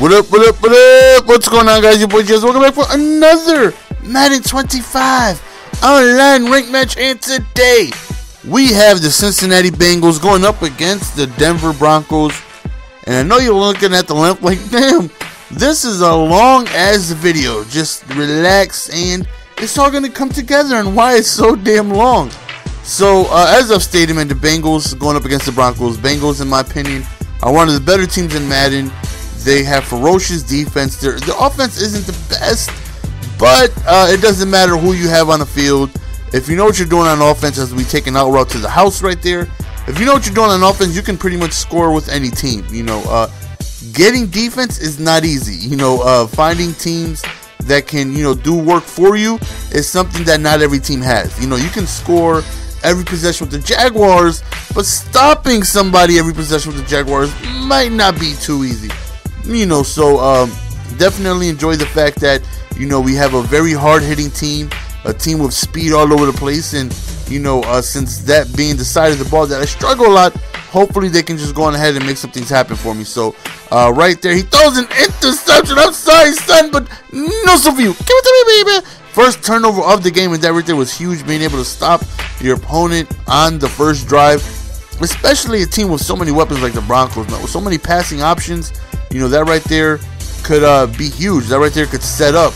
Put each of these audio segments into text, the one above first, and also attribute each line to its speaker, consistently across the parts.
Speaker 1: What up, what up, what up? What's going on, guys? Your boy Jez. Welcome back for another Madden 25 online ranked match. And today, we have the Cincinnati Bengals going up against the Denver Broncos. And I know you're looking at the length like, damn, this is a long-ass video. Just relax, and it's all going to come together and why it's so damn long. So, as I've stated, man, the Bengals going up against the Broncos. Bengals, in my opinion, are one of the better teams in Madden. They have ferocious defense. The offense isn't the best, but it doesn't matter who you have on the field. If you know what you're doing on offense, as we take an out route to the house right there, if you know what you're doing on offense, you can pretty much score with any team. You know, getting defense is not easy. You know, finding teams that can, you know, do work for you is something that not every team has. You know, you can score every possession with the Jaguars, but stopping somebody every possession with the Jaguars might not be too easy. You know, so definitely enjoy the fact that, you know, we have a very hard-hitting team, a team with speed all over the place, and, you know, since that being the side of the ball that I struggle a lot, hopefully they can just go on ahead and make some things happen for me. So, right there, he throws an interception. I'm sorry, son, but no so for you. Give it to me, baby. First turnover of the game, and that right there was huge, being able to stop your opponent on the first drive, especially a team with so many weapons like the Broncos, man, with so many passing options. You know, that right there could be huge. That right there could set up,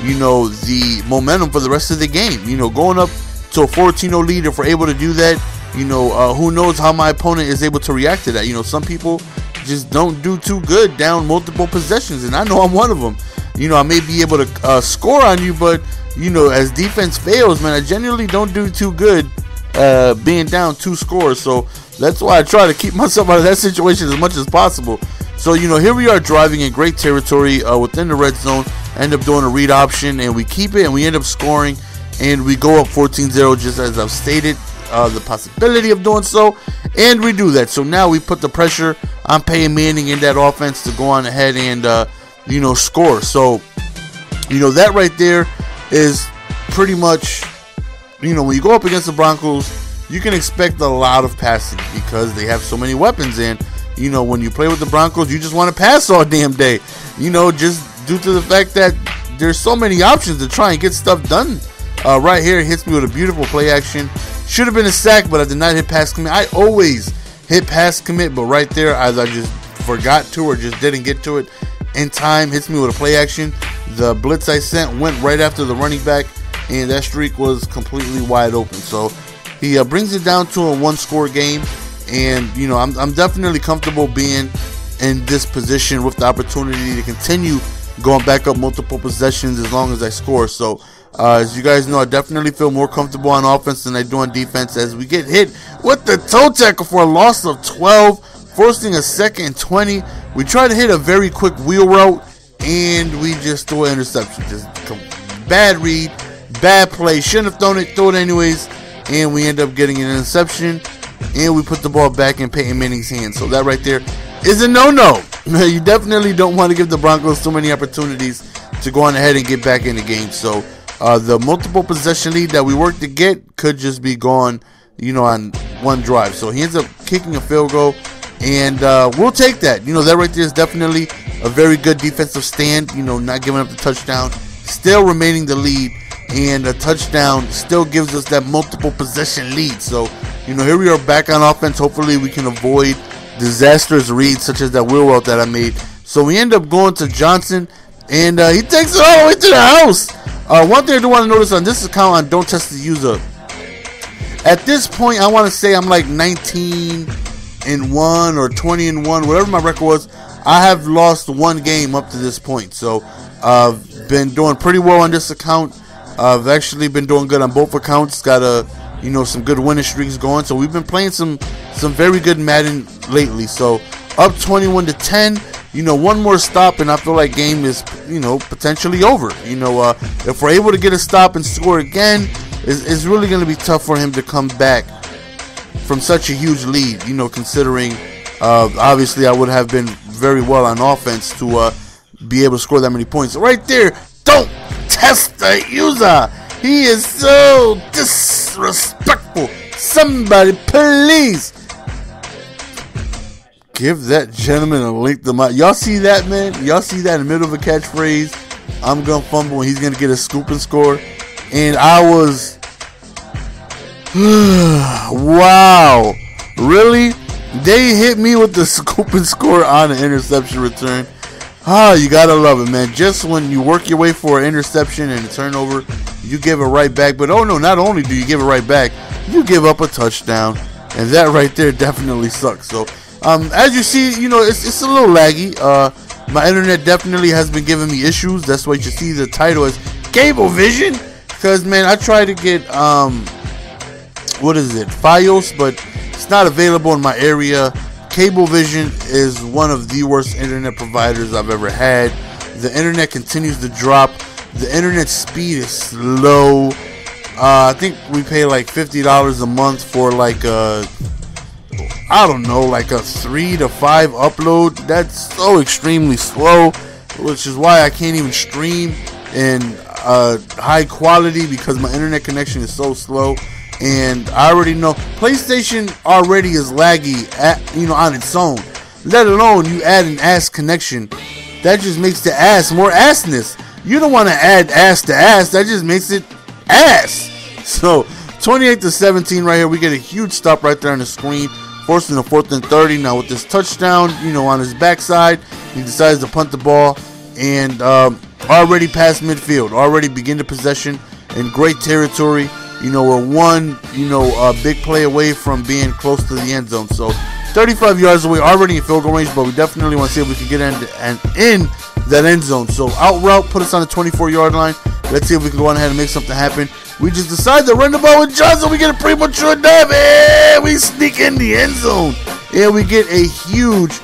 Speaker 1: you know, the momentum for the rest of the game. You know, going up to a 14-0 lead, if we're able to do that, you know, who knows how my opponent is able to react to that. You know, some people just don't do too good down multiple possessions, and I know I'm one of them. You know, I may be able to score on you, but, you know, as defense fails, man, I generally don't do too good being down 2 scores. So that's why I try to keep myself out of that situation as much as possible. So, you know, here we are driving in great territory within the red zone. End up doing a read option, and we keep it, and we end up scoring, and we go up 14-0, just as I've stated, the possibility of doing so, and we do that. So now we put the pressure on Peyton Manning in that offense to go on ahead and, you know, score. So, you know, that right there is pretty much, you know, when you go up against the Broncos, you can expect a lot of passing because they have so many weapons, and you know, when you play with the Broncos, you just want to pass all damn day. You know, just due to the fact that there's so many options to try and get stuff done. Right here, it hits me with a beautiful play action. Should have been a sack, but I did not hit pass commit. I always hit pass commit, but right there, as I just forgot to or just didn't get to it in time, hits me with a play action. The blitz I sent went right after the running back, and that streak was completely wide open. So he brings it down to a 1-score game. And, you know, I'm definitely comfortable being in this position with the opportunity to continue going back up multiple possessions as long as I score. So, as you guys know, I definitely feel more comfortable on offense than I do on defense as we get hit with the toe tackle for a loss of 12, forcing a 2nd and 20. We try to hit a very quick wheel route, and we just throw an interception. Just bad read, bad play. Shouldn't have thrown it, throw it anyways, and we end up getting an interception. And we put the ball back in Peyton Manning's hands. So that right there is a no-no. You definitely don't want to give the Broncos too many opportunities to go on ahead and get back in the game. So the multiple possession lead that we worked to get could just be gone, you know, on one drive. So he ends up kicking a field goal, and we'll take that. You know, that right there is definitely a very good defensive stand. You know, not giving up the touchdown, still remaining the lead. And a touchdown still gives us that multiple possession lead. So, you know, here we are back on offense. Hopefully we can avoid disastrous reads such as that wheel route that I made. So we end up going to Johnson, and he takes it all the way to the house. One thing I do want to notice on this account on Don't Test the User, at this point I want to say I'm like 19-1 or 20-1, whatever my record was. I have lost 1 game up to this point. So I've been doing pretty well on this account. I've actually been doing good on both accounts. Got you know, some good winning streaks going. So we've been playing some very good Madden lately. So up 21-10. You know, 1 more stop, and I feel like game is, you know, potentially over. You know, if we're able to get a stop and score again, it's really going to be tough for him to come back from such a huge lead. You know, considering obviously I would have been very well on offense to be able to score that many points. Right there, don't test the user. He is so disrespectful. Somebody please Give that gentleman a link to my. Y'all see that, man? Y'all see that in the middle of a catchphrase? I'm gonna fumble and he's gonna get a scoop and score. And I was, wow, really? They hit me with the scoop and score on an interception return. You gotta love it, man. Just when you work your way for an interception and a turnover, you give it right back. But oh no, not only do you give it right back, you give up a touchdown, and that right there definitely sucks. So, as you see, it's a little laggy. My internet definitely has been giving me issues. That's why you see the title is Cablevision, because man, I tried to get Fios, but it's not available in my area. Cablevision is one of the worst internet providers I've ever had. The internet continues to drop. The internet speed is slow. I think we pay like $50 a month for like a 3 to 5 upload. That's so extremely slow, which is why I can't even stream in high quality, because my internet connection is so slow. And I already know PlayStation already is laggy on its own, let alone you add an ass connection. That just makes the ass more assness. You don't want to add ass to ass. That just makes it ass. So 28-17 right here. We get a huge stop right there on the screen, forcing the 4th and 30. Now with this touchdown, on his backside, he decides to punt the ball, and already past midfield, already begin the possession in great territory. We're one, big play away from being close to the end zone. So 35 yards away, already in field goal range, but we definitely want to see if we can get in that end zone. So out route, put us on the 24-yard line. Let's see if we can go on ahead and make something happen. We just decide to run the ball with Johnson. We get a premature dive, and we sneak in the end zone. And we get a huge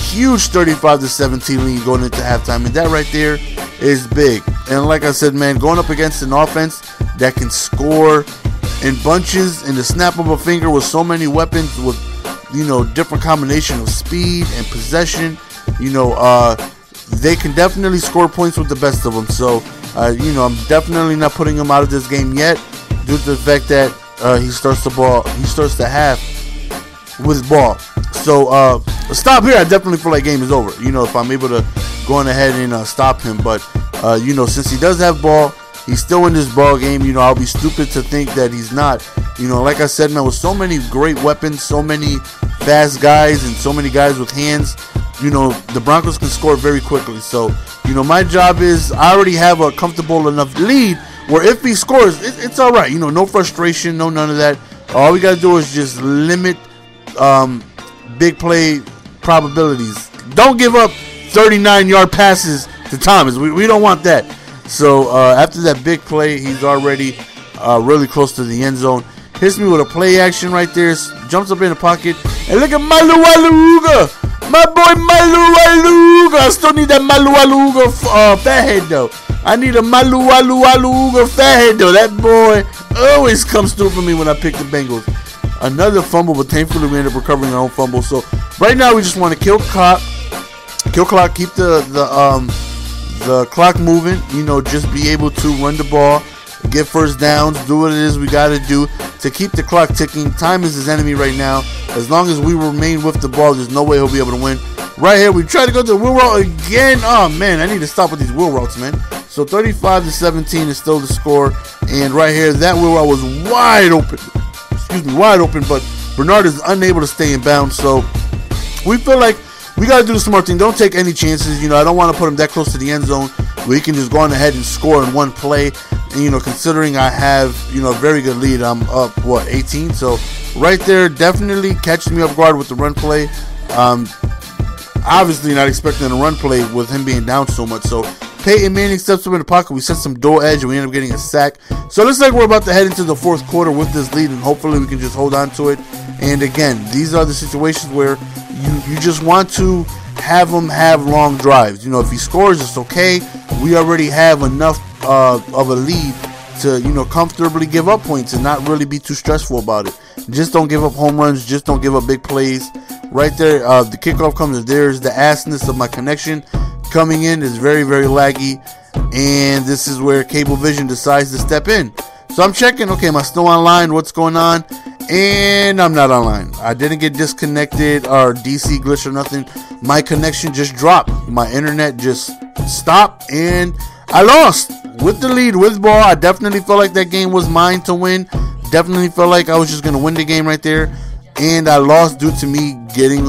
Speaker 1: 35-17 lead going into halftime. And that right there is big. And like I said, man, going up against an offense that can score in bunches in the snap of a finger with so many weapons, with different combination of speed and possession, they can definitely score points with the best of them. So I'm definitely not putting him out of this game yet, due to the fact that he starts the half with ball. So stop here. I definitely feel like game is over, if I'm able to go on ahead and stop him. But since he does have ball, he's still in this ball game. I'll be stupid to think that he's not. Like I said, man, with so many great weapons, so many fast guys, and so many guys with hands, the Broncos can score very quickly. So, my job is, I already have a comfortable enough lead where if he scores, it's all right. No frustration, none of that. All we got to do is just limit big play probabilities. Don't give up 39-yard passes to Thomas. We don't want that. So after that big play, he's already really close to the end zone. Hits me with a play action right there. Jumps up in the pocket. And look at Malu Waluga. My boy Malu Waluga. I still need that Malu Waluga fathead though. I need a Malu Waluga fathead though. That boy always comes through for me when I pick the Bengals. Another fumble, but thankfully we end up recovering our own fumble. So right now we just want to kill clock, keep the clock moving. Just be able to run the ball, get first downs, do what it is we got to do to keep the clock ticking. Time is his enemy right now. As long as we remain with the ball, there's no way he'll be able to win. Right here, we try to go to the wheel route again. Oh man, I need to stop with these wheel routes, man. So 35-17 is still the score, and right here, that wheel route was wide open. Wide open, but Bernard is unable to stay in bounds. So we feel like we got to do the smart thing. Don't take any chances. I don't want to put him that close to the end zone where he can just go on ahead and score in one play. And, considering I have, a very good lead, I'm up, 18? So right there, definitely catches me off guard with the run play. Obviously not expecting a run play with him being down so much. So Peyton Manning steps up in the pocket. We set some dual edge, and we end up getting a sack. So it looks like we're about to head into the fourth quarter with this lead, and hopefully we can just hold on to it. And again, these are the situations where you just want to have him have long drives. If he scores, it's okay. We already have enough of a lead to, comfortably give up points and not really be too stressful about it. Just don't give up home runs. Just don't give up big plays. Right there, the kickoff comes. There's the assness of my connection coming in. Is very, very laggy. And this is where Cablevision decides to step in. So I'm checking, okay, am I still online? What's going on? and I'm not online. I didn't get disconnected or DC glitch or nothing. My connection just dropped. My internet just stopped, and I lost with the lead with ball. I definitely felt like that game was mine to win. Definitely felt like I was just going to win the game right there, and I lost due to me getting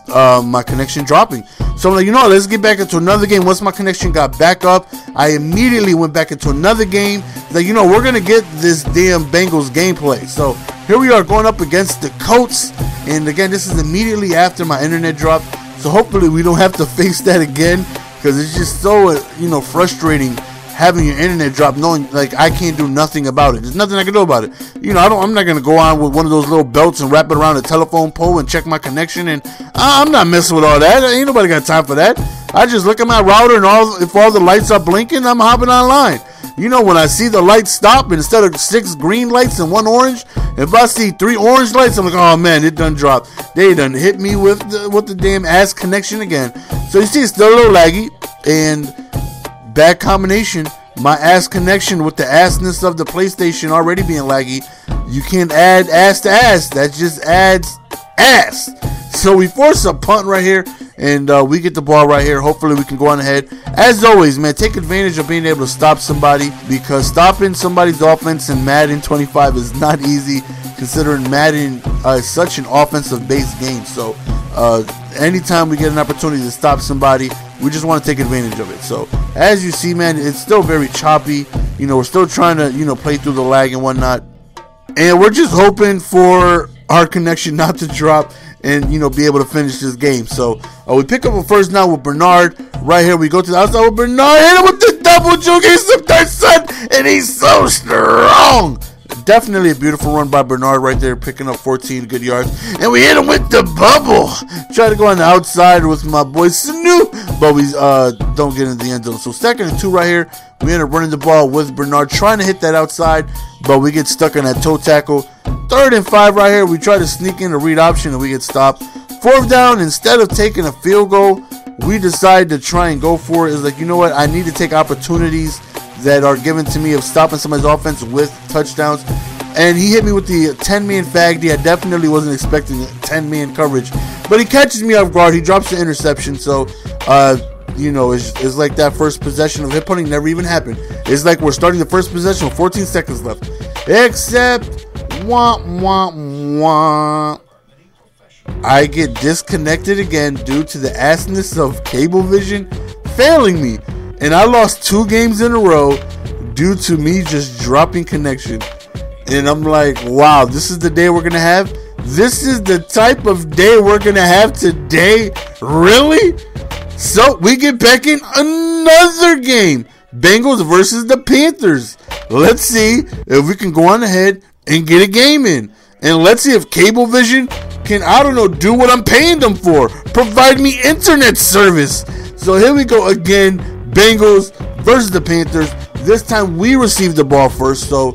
Speaker 1: my connection dropping. So I'm like, you know what, let's get back into another game. Once my connection got back up, I immediately went back into another game. Like, you know, we're going to get this damn Bengals gameplay. So here we are going up against the Colts. And again, this is immediately after my internet dropped. So hopefully we don't have to face that again, because it's just so, you know, frustrating having your internet drop, knowing like I can't do nothing about it. There's nothing I can do about it. You know, I'm not gonna go on with one of those little belts and wrap it around a telephone pole and check my connection. And I'm not messing with all that. Ain't nobody got time for that. I just look at my router, and if all the lights are blinking, I'm hopping online. You know, when I see the lights stop, and instead of 6 green lights and 1 orange, if I see 3 orange lights, I'm like, oh man, it done dropped. They done hit me with the damn ass connection again. So you see, it's still a little laggy, and bad combination. My ass connection with the assness of the PlayStation already being laggy. You can't add ass to ass. That just adds ass. So we force a punt right here, and we get the ball right here. Hopefully we can go on ahead. As always, man, take advantage of being able to stop somebody, because stopping somebody's offense in Madden 25 is not easy, considering Madden is such an offensive-based game. So anytime we get an opportunity to stop somebody, we just want to take advantage of it. So as you see, man, it's still very choppy. You know, we're still trying to, you know, play through the lag and whatnot. And we're just hoping for our connection not to drop and, you know, be able to finish this game. So we pick up a first down with Bernard. Right here, we go to the outside with Bernard. Hit him with the double juke. He's some third son, and he's so strong. Definitely a beautiful run by Bernard right there, picking up 14 good yards. And we hit him with the bubble. Try to go on the outside with my boy Snoop, but we don't get into the end zone. So 2nd and 2 right here. We end up running the ball with Bernard, trying to hit that outside, but we get stuck on that toe tackle. 3rd and 5 right here. We try to sneak in a read option, and we get stopped. 4th down, instead of taking a field goal, we decide to try and go for it. It's like, you know what? I need to take opportunities that are given to me of stopping somebody's offense with touchdowns. And he hit me with the 10-man fag D. I definitely wasn't expecting 10-man coverage, but he catches me off guard. He drops the interception. So, you know, it's like that first possession of hip punting never even happened. It's like we're starting the first possession with 14 seconds left. Except, I get disconnected again due to the assness of Cablevision failing me. And I lost 2 games in a row due to me just dropping connection. And I'm like, wow, this is the day we're going to have? This is the type of day we're going to have today? Really? So we get back in another game. Bengals versus the Panthers. Let's see if we can go on ahead and get a game in. And let's see if Cablevision can, I don't know, do what I'm paying them for. Provide me internet service. So here we go again. Bengals versus the Panthers. This time we received the ball first. So,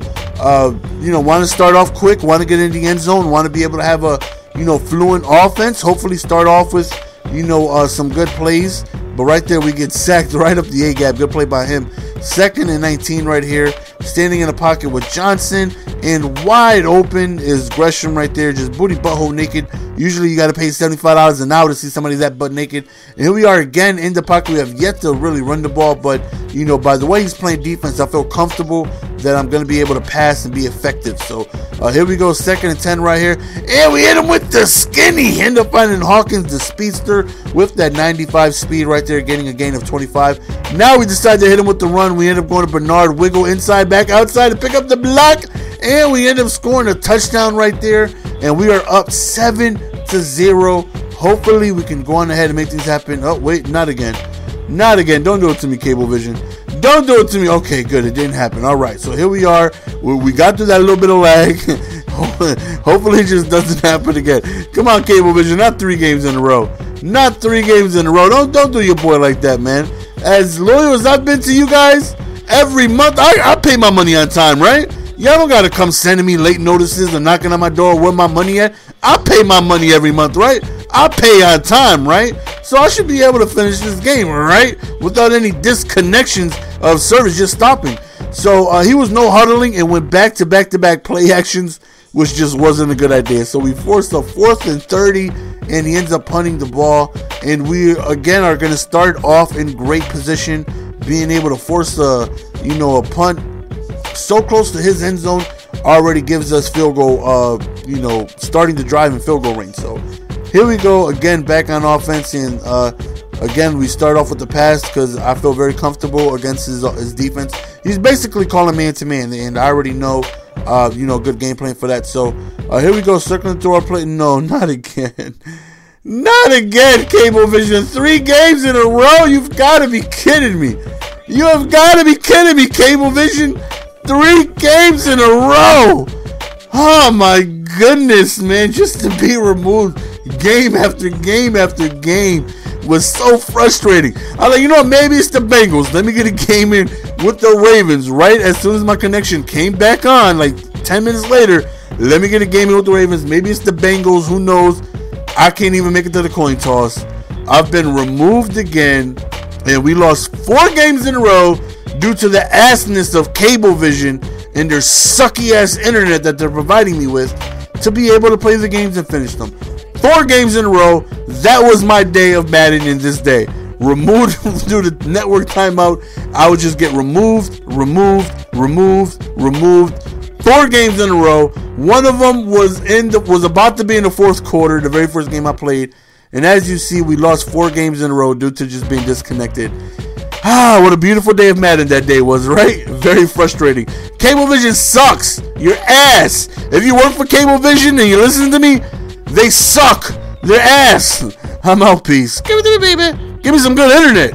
Speaker 1: you know, want to start off quick. Want to get in the end zone. Want to be able to have a, you know, fluent offense. Hopefully start off with, you know, some good plays. But right there we get sacked right up the A-gap. Good play by him. 2nd and 19 right here. Standing in the pocket with Johnson. And wide open is Gresham right there. Just booty butthole naked. Usually you got to pay $75 an hour to see somebody that butt naked. And here we are again in the pocket. We have yet to really run the ball. But, you know, by the way he's playing defense, I feel comfortable that I'm going to be able to pass and be effective. So here we go. 2nd and 10 right here. And we hit him with the skinny. End up finding Hawkins, the speedster, with that 95 speed right there, getting a gain of 25. Now we decide to hit him with the run. We end up going to Bernard, wiggle inside, back outside to pick up the block. And we end up scoring a touchdown right there. And we are up 7-0. Hopefully we can go on ahead and make things happen. Oh, wait, not again. Not again. Don't do it to me, Cablevision. Don't do it to me. Okay, good. It didn't happen. All right. So here we are. We got through that little bit of lag. Hopefully it just doesn't happen again. Come on, Cablevision. Not 3 games in a row. Not 3 games in a row. Don't do your boy like that, man. As loyal as I've been to you guys, every month I pay my money on time, right? Y'all don't gotta come sending me late notices or knocking on my door where my money at. I pay my money every month, right? I pay on time, right? So I should be able to finish this game, right? Without any disconnections of service just stopping. So he was no huddling and went back to back play actions which just wasn't a good idea. So we forced a 4th and 30, and he ends up punting the ball. And we again are going to start off in great position, being able to force a punt so close to his end zone already gives us field goal. Starting the drive in field goal range. So here we go again, back on offense, and again we start off with the pass because I feel very comfortable against his defense. He's basically calling man to man, and I already know. Good game plan for that. So here we go, circling through our play. No, not again. Not again, Cablevision. 3 games in a row. You've got to be kidding me. You have got to be kidding me, Cablevision. 3 games in a row. Oh my goodness, man. Just to be removed game after game after game was so frustrating. I was like, maybe it's the Bengals. Let me get a game in with the Ravens. Right as soon as my connection came back on, like 10 minutes later, let me get a game in with the Ravens. Maybe it's the Bengals. Who knows? I can't even make it to the coin toss. I've been removed again, and we lost 4 games in a row due to the assness of Cablevision and their sucky-ass internet that they're providing me with to be able to play the games and finish them. 4 games in a row. That was my day of Madden in this day. Removed due to network timeout. I would just get removed. 4 games in a row. One of them was about to be in the 4th quarter, the very first game I played. And as you see, we lost 4 games in a row due to just being disconnected. What a beautiful day of Madden that day was, right? Very frustrating. Cablevision sucks. Your ass. If you work for Cablevision and you listen to me, they suck. Their ass. I'm out. Peace. Give it to me, baby. Give me some good internet.